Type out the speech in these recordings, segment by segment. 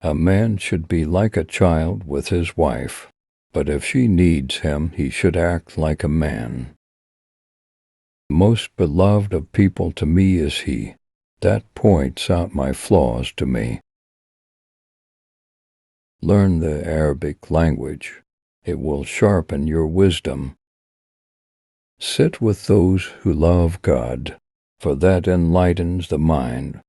A man should be like a child with his wife, but if she needs him, he should act like a man. Most beloved of people to me is he that points out my flaws to me. Learn the Arabic language. It will sharpen your wisdom. Sit with those who love God, for that enlightens the mind.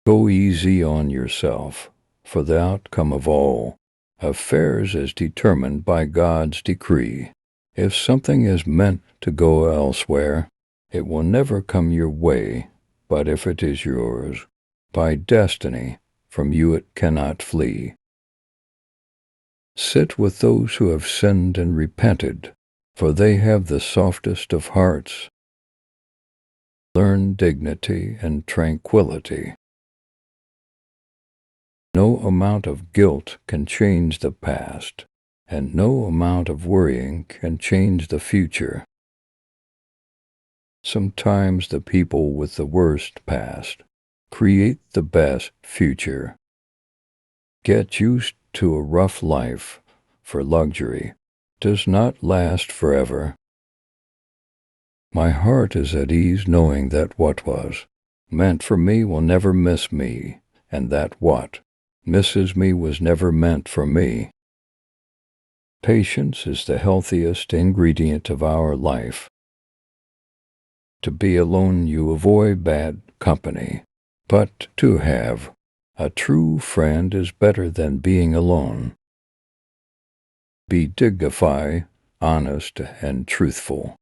Go easy on yourself, for the outcome of all affairs is determined by God's decree. If something is meant to go elsewhere, it will never come your way, but if it is yours, by destiny, from you it cannot flee. Sit with those who have sinned and repented, for they have the softest of hearts. Learn dignity and tranquility. No amount of guilt can change the past, and no amount of worrying can change the future. Sometimes the people with the worst past create the best future. Get used to a rough life, for luxury does not last forever. My heart is at ease knowing that what was meant for me will never miss me, and that what misses me was never meant for me. Patience is the healthiest ingredient of our life. To be alone you avoid bad company, but to have a true friend is better than being alone. Be dignified, honest, and truthful.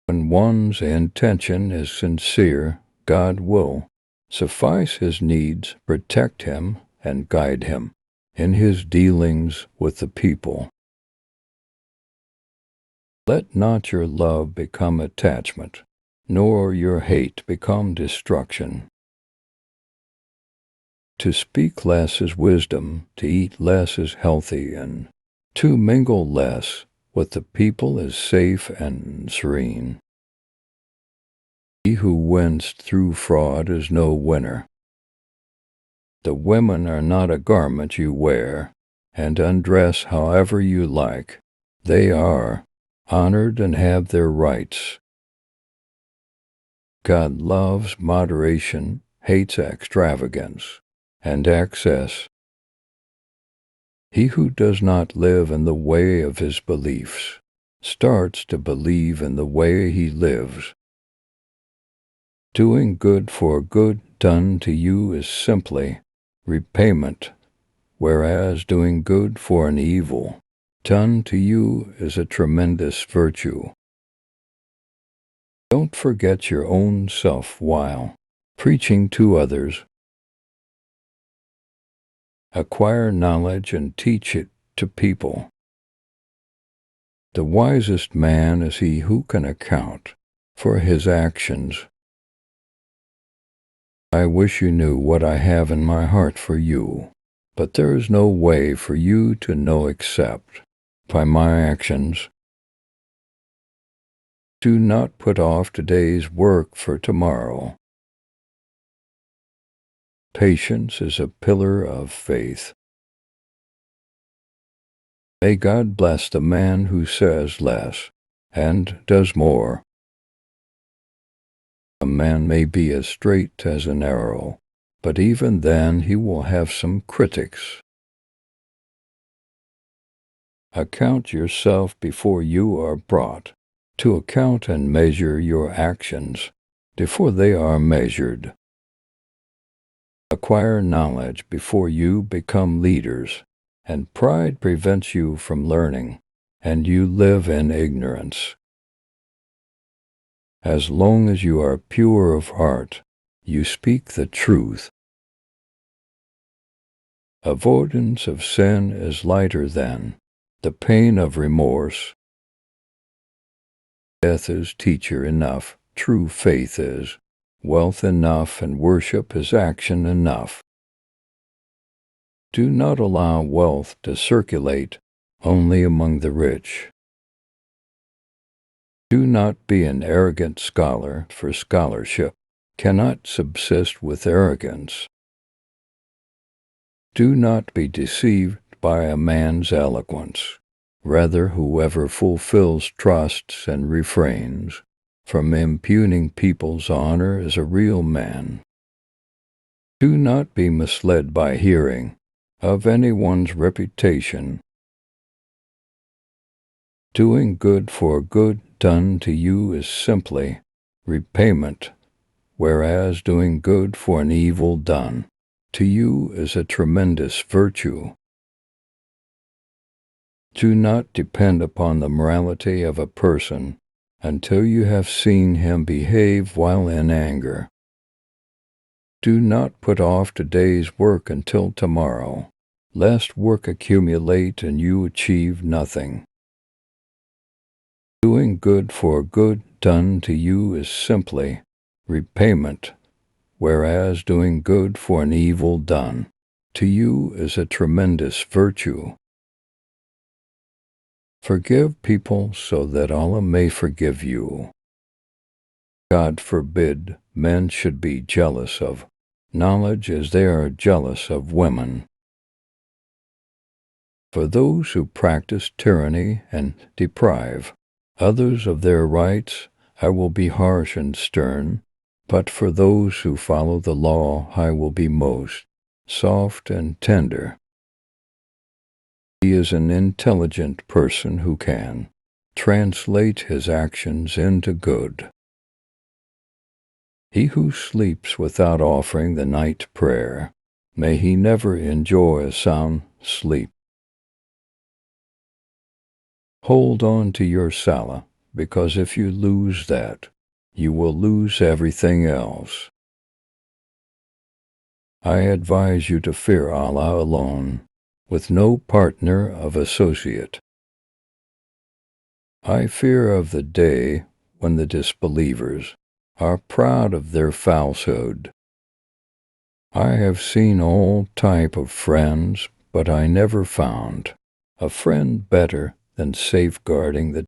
When one's intention is sincere, God will suffice his needs, protect him, and guide him in his dealings with the people. Let not your love become attachment, nor your hate become destruction. To speak less is wisdom, to eat less is healthy, and to mingle less with the people is safe and serene. He who wins through fraud is no winner. The women are not a garment you wear, and undress however you like. They are honored and have their rights. God loves moderation, hates extravagance and excess. He who does not live in the way of his beliefs starts to believe in the way he lives. Doing good for good done to you is simply repayment, whereas doing good for an evil done to you is a tremendous virtue. Don't forget your own self while preaching to others. Acquire knowledge and teach it to people. The wisest man is he who can account for his actions. I wish you knew what I have in my heart for you, but there is no way for you to know except by my actions. Do not put off today's work for tomorrow. Patience is a pillar of faith. May God bless the man who says less and does more. A man may be as straight as an arrow, but even then he will have some critics. Account yourself before you are brought to account, and measure your actions before they are measured. Acquire knowledge before you become leaders, and pride prevents you from learning, and you live in ignorance. As long as you are pure of heart, you speak the truth. Avoidance of sin is lighter than the pain of remorse. Death is teacher enough, true faith is wealth enough, and worship is action enough. Do not allow wealth to circulate only among the rich. Do not be an arrogant scholar for scholarship, cannot subsist with arrogance. Do not be deceived by a man's eloquence. Rather, whoever fulfills trusts and refrains from impugning people's honor is a real man. Do not be misled by hearing of anyone's reputation. Doing good for good done to you is simply repayment, whereas doing good for an evil done to you is a tremendous virtue. Do not depend upon the morality of a person until you have seen him behave while in anger. Do not put off today's work until tomorrow, lest work accumulate and you achieve nothing. Doing good for good done to you is simply repayment, whereas doing good for an evil done to you is a tremendous virtue. Forgive people so that Allah may forgive you. God forbid men should be jealous of knowledge as they are jealous of women. For those who practice tyranny and deprive others of their rights, I will be harsh and stern, but for those who follow the law, I will be most soft and tender. He is an intelligent person who can translate his actions into good. He who sleeps without offering the night prayer, may he never enjoy a sound sleep. Hold on to your salah, because if you lose that, you will lose everything else. I advise you to fear Allah alone, with no partner of associate. I fear of the day when the disbelievers are proud of their falsehood. I have seen all type of friends, but I never found a friend better than safeguarding the